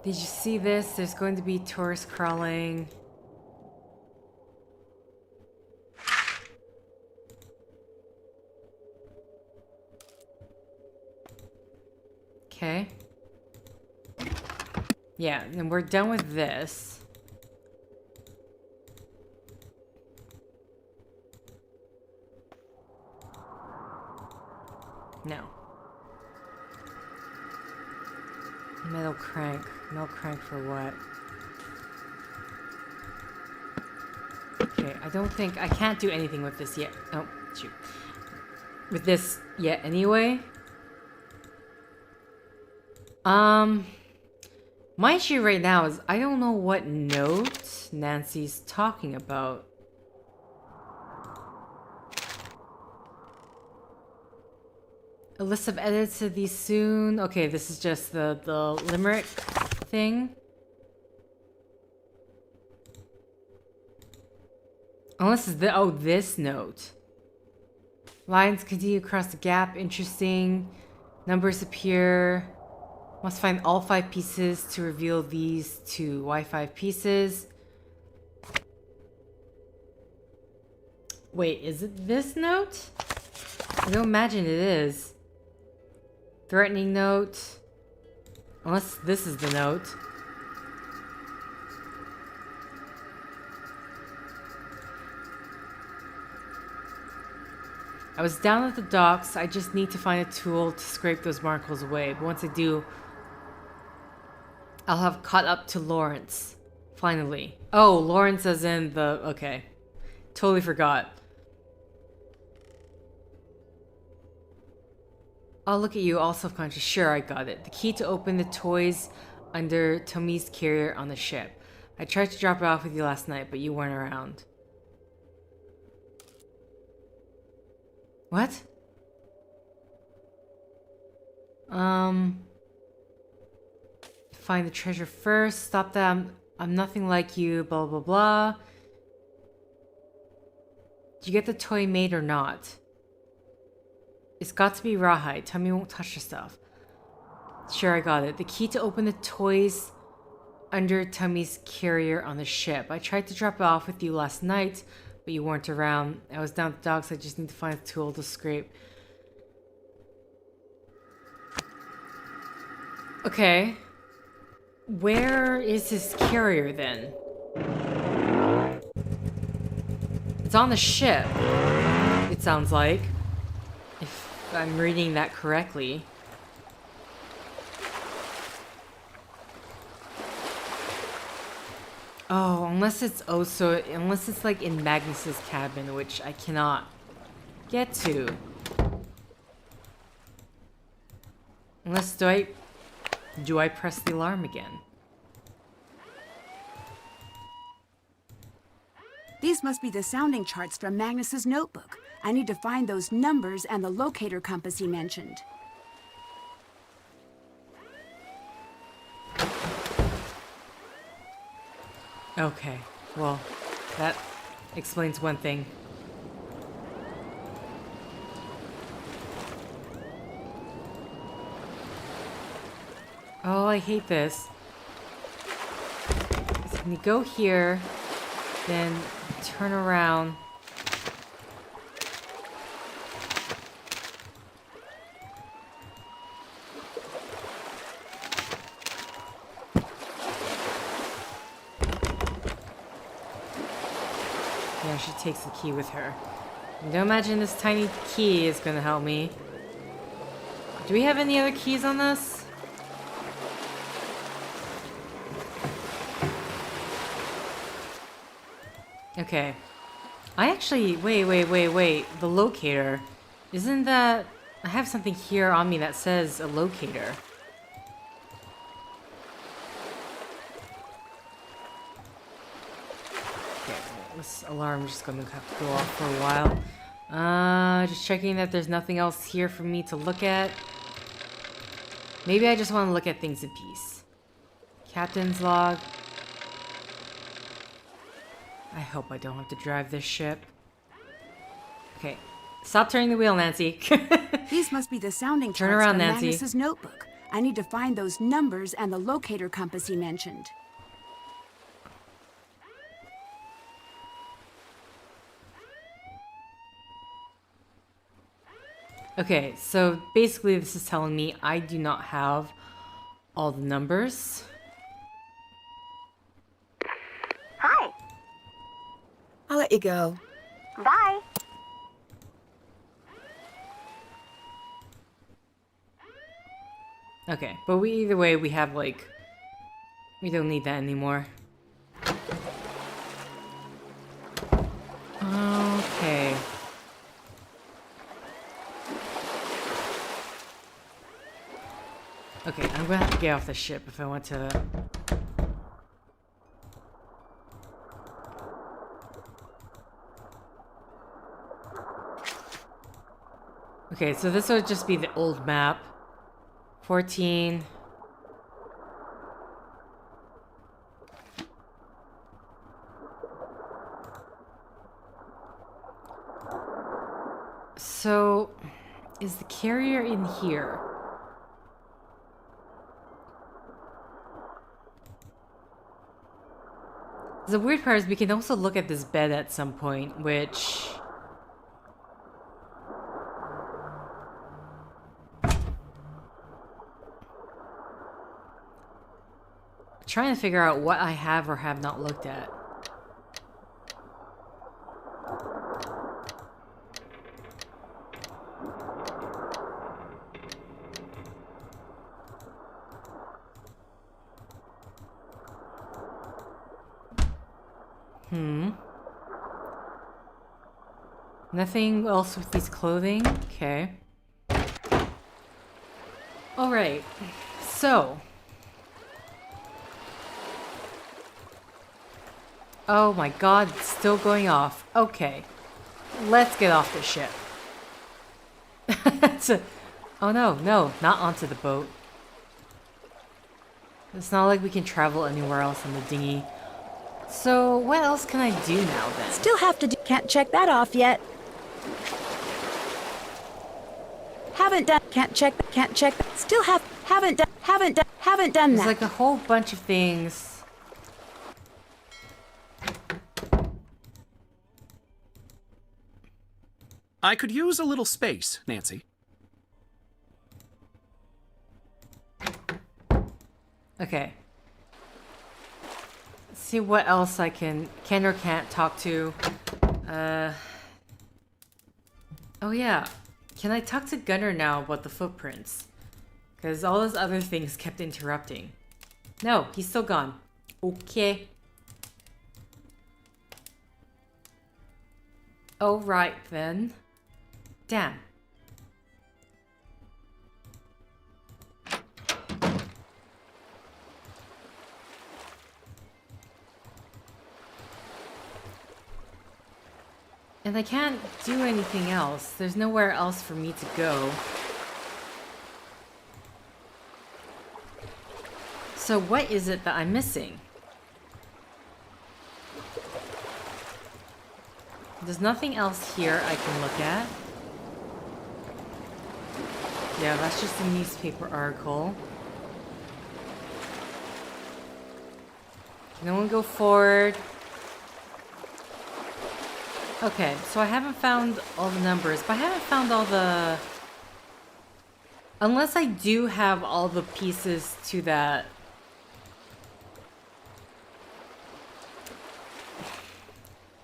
Did you see this? There's going to be tourists crawling. Okay. Yeah, and we're done with this. No. Metal crank. Metal crank for what? Okay, I don't think... I can't do anything with this yet. Oh, shoot. With this yet anyway. My issue right now is I don't know what note Nancy's talking about. A list of edits to these soon. Okay, this is just the limerick thing. Unless it's the this note. Lines continue across the gap. Interesting. Numbers appear. Must find all 5 pieces to reveal these to Y5 pieces. Wait, is it this note? I don't imagine it is. Threatening note. Unless this is the note. I was down at the docks. I just need to find a tool to scrape those markers away. But once I do, I'll have caught up to Lawrence. Finally. Oh, Lawrence as in the... Okay. Totally forgot. Oh, look at you, all self-conscious. Sure, I got it. The key to open the toys under Tommy's carrier on the ship. I tried to drop it off with you last night, but you weren't around. What? Find the treasure first. Stop that. I'm nothing like you. Blah, blah, blah. Did you get the toy made or not? It's got to be rawhide. Tommy won't touch the stuff. Sure, I got it. The key to open the toys under Tommy's carrier on the ship. I tried to drop it off with you last night, but you weren't around. I was down at the docks. I just need to find a tool to scrape. Okay. Where is his carrier then? It's on the ship, it sounds like. If I'm reading that correctly. Oh, unless it's like in Magnus's cabin, which I cannot get to. Unless do I press the alarm again?
These must be the sounding charts from Magnus's notebook. I need to find those numbers and the locator compass he mentioned.
Okay, well, that explains one thing. Oh, I hate this. So when you go here, then turn around. Yeah, she takes the key with her. I don't imagine this tiny key is gonna help me. Do we have any other keys on this? Okay. I actually... Wait. The locator. Isn't that... I have something here on me that says a locator. Okay, this alarm's just gonna have to go off for a while. Just checking that there's nothing else here for me to look at. Maybe I just want to look at things in peace. Captain's log. I hope I don't have to drive this ship. Okay. Stop turning the wheel, Nancy.
These must be the sounding
Turn
charts
around,
from
Nancy.
Magnus's notebook. I need to find those numbers and the locator compass he mentioned.
Okay, so basically this is telling me I do not have all the numbers.
Hi.
I'll let you go.
Bye.
Okay, but either way, we have like... We don't need that anymore. Okay. Okay, I'm gonna have to get off the ship if I want to... Okay, so this would just be the old map. 14. So, is the carrier in here? The weird part is we can also look at this bed at some point, which... Trying to figure out what I have or have not looked at. Nothing else with these clothing? Okay. Alright. So. Oh my god, it's still going off. Okay. Let's get off the ship. Oh no, not onto the boat. It's not like we can travel anywhere else on the dinghy. So, what else can I do now then?
Still have to do. Can't check that off yet. Haven't done. Can't check. Still haven't done
There's
that.
like a whole bunch of things.
I could use a little space, Nancy.
Okay. Let's see what else I can or can't talk to. Oh yeah. Can I talk to Gunnar now about the footprints? Because all those other things kept interrupting. No, he's still gone. Okay. Oh, right then. Damn. And I can't do anything else. There's nowhere else for me to go. So what is it that I'm missing? There's nothing else here I can look at. Yeah, that's just a newspaper article. Can no one go forward? Okay, so I haven't found all the numbers, but I haven't found all the... Unless I do have all the pieces to that...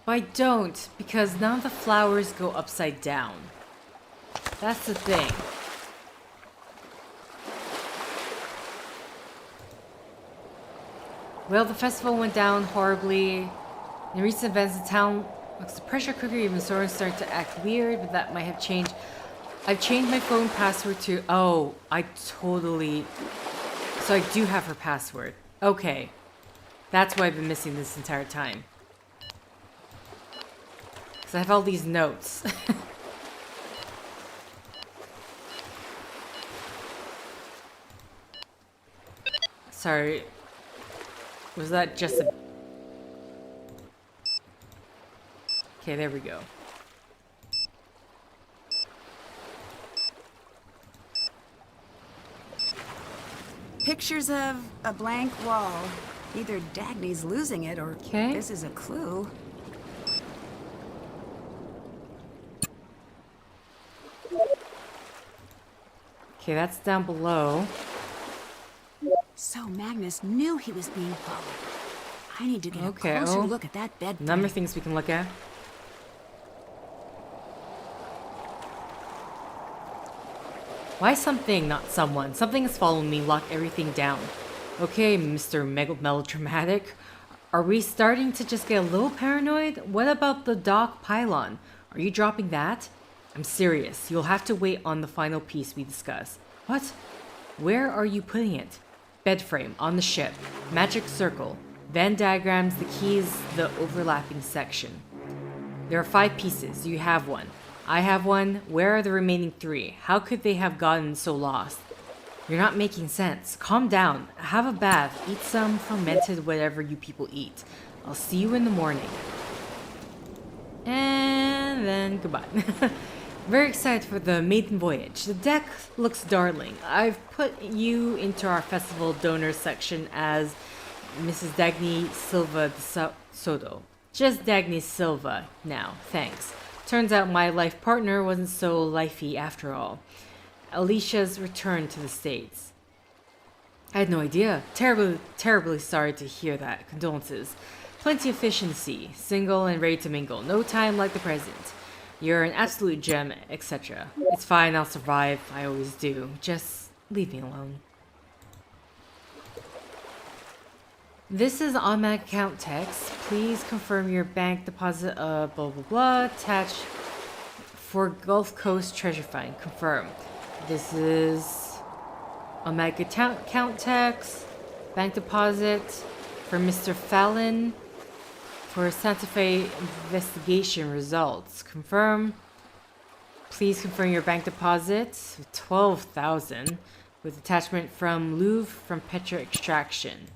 But I don't, because none of the flowers go upside down. That's the thing. Well, the festival went down horribly. In recent events, the town... The pressure cooker even started to act weird, but that might have changed. I've changed my phone password to... Oh, I totally... So I do have her password. Okay. That's why I've been missing this entire time. Because I have all these notes. Sorry. Was that just a... Okay, there we go.
Pictures of a blank wall. Either Dagny's losing it or
Okay.
this is a clue.
Okay, that's down below.
So Magnus knew he was being followed. I need to get a
Okay,
closer
oh.
look at that bed frame.
Number of things we can look at. Why something, not someone? Something is following me, lock everything down. Okay, Mr. Melodramatic. Are we starting to just get a little paranoid? What about the dock pylon? Are you dropping that? I'm serious. You'll have to wait on the final piece we discuss. What? Where are you putting it? Bed frame, on the ship. Magic circle. Venn diagrams, the keys, the overlapping section. There are 5 pieces. You have one. I have one. Where are the remaining 3? How could they have gotten so lost? You're not making sense. Calm down. Have a bath. Eat some fermented whatever you people eat. I'll see you in the morning. And then goodbye. Very excited for the maiden voyage. The deck looks darling. I've put you into our festival donor section as Mrs. Dagny Silva de Soto. Just Dagny Silva now, thanks. Turns out my life partner wasn't so lifey after all. Alicia's returned to the States. I had no idea. Terribly sorry to hear that. Condolences. Plenty of fish in the sea. Single and ready to mingle. No time like the present. You're an absolute gem, etc. It's fine, I'll survive. I always do. Just leave me alone. This is automatic account text. Please confirm your bank deposit blah blah blah. Attached for Gulf Coast treasure find. Confirm. This is automatic account text. Bank deposit for Mr. Fallon for Santa Fe investigation results. Confirm. Please confirm your bank deposit. 12,000 with attachment from Louvre from Petra Extraction.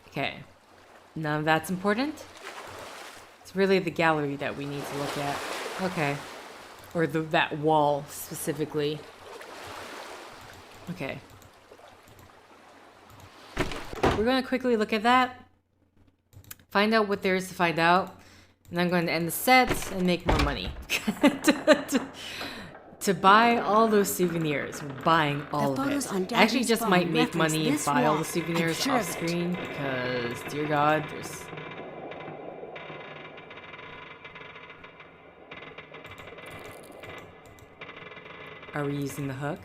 Okay, none of that's important. It's really the gallery that we need to look at. Okay, or that wall specifically. Okay, we're gonna quickly look at that. Find out what there is to find out. And I'm going to end the set and make more money. to buy all those souvenirs. We're buying all of
photos
it.
on
I actually
Daddy's
just
phone
might make
reference
money and
this
buy all
wall.
the souvenirs
I'm sure
off
of it.
screen because, dear God, there's... Are we using the hook?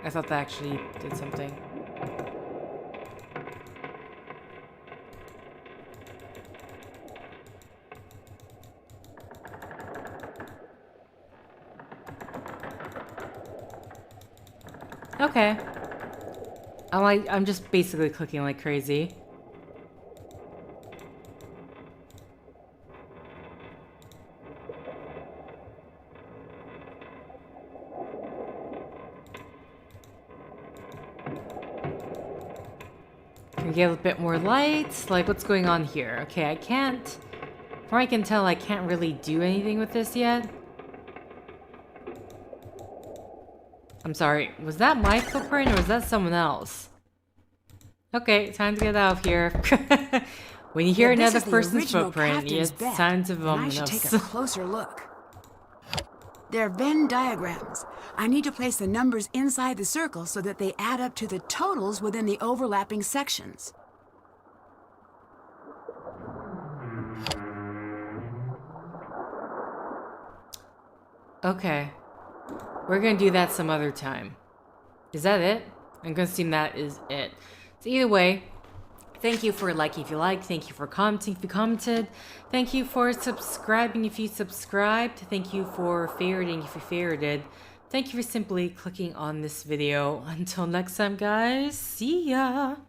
I thought that actually did something. Okay. I'm just basically clicking like crazy. Can we get a bit more light? Like, what's going on here? Okay, I can't... From what I can tell, I can't really do anything with this yet. I'm sorry, was that my footprint or was that someone else? Okay, time to get out of here. When you hear
If this
another
is the
person's
original
footprint,
captain's
it's
bed,
time to
then
vomit.
I should take a closer look. They're Venn diagrams. I need to place the numbers inside the circle so that they add up to the totals within the overlapping sections.
Okay. We're gonna do that some other time. Is that it? I'm gonna assume that is it. So either way, thank you for liking if you liked. Thank you for commenting if you commented. Thank you for subscribing if you subscribed. Thank you for favoriting if you favorited. Thank you for simply clicking on this video. Until next time, guys. See ya!